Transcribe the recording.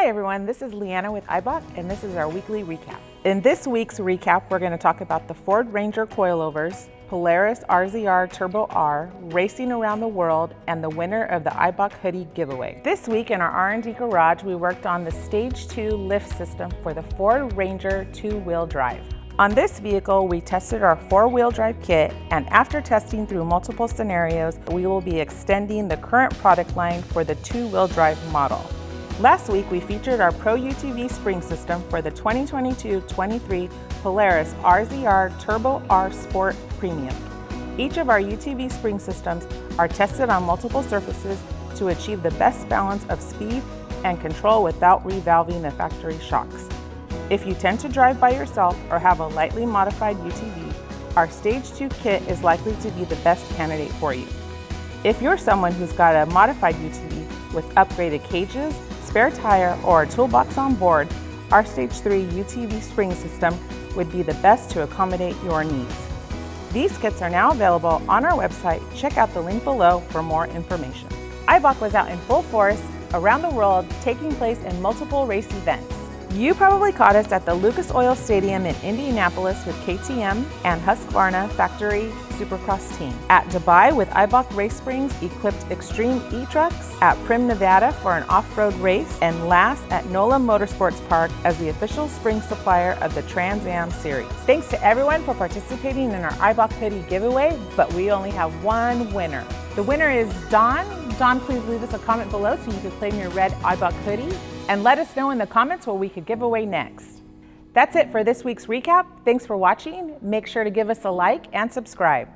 Hi everyone, this is Leanna with Eibach, and this is our weekly recap. In this week's recap, we're going to talk about the Ford Ranger coilovers, Polaris RZR Turbo R, racing around the world, and the winner of the Eibach hoodie giveaway. This week in our R&D garage, we worked on the Stage 2 lift system for the Ford Ranger 2-wheel drive. On this vehicle, we tested our 4-wheel drive kit, and after testing through multiple scenarios, we will be extending the current product line for the 2-wheel drive model. Last week, we featured our Pro UTV Spring System for the 2022-23 Polaris RZR Turbo R Sport Premium. Each of our UTV Spring Systems are tested on multiple surfaces to achieve the best balance of speed and control without revalving the factory shocks. If you tend to drive by yourself or have a lightly modified UTV, our Stage 2 kit is likely to be the best candidate for you. If you're someone who's got a modified UTV with upgraded cages, spare tire, or a toolbox on board, our Stage 3 UTV Spring System would be the best to accommodate your needs. These kits are now available on our website. Check out the link below for more information. Eibach was out in full force around the world, taking place in multiple race events. You probably caught us at the Lucas Oil Stadium in Indianapolis with KTM and Husqvarna Factory Supercross team, at Dubai with Eibach Race Springs equipped Extreme E-Trucks, at Primm, Nevada for an off-road race, and last at NOLA Motorsports Park as the official spring supplier of the Trans Am Series. Thanks to everyone for participating in our Eibach hoodie giveaway, but we only have one winner. The winner is Dawn. Dawn, please leave us a comment below so you can claim your red Eibach hoodie, and let us know in the comments what we could give away next. That's it for this week's recap. Thanks for watching. Make sure to give us a like and subscribe.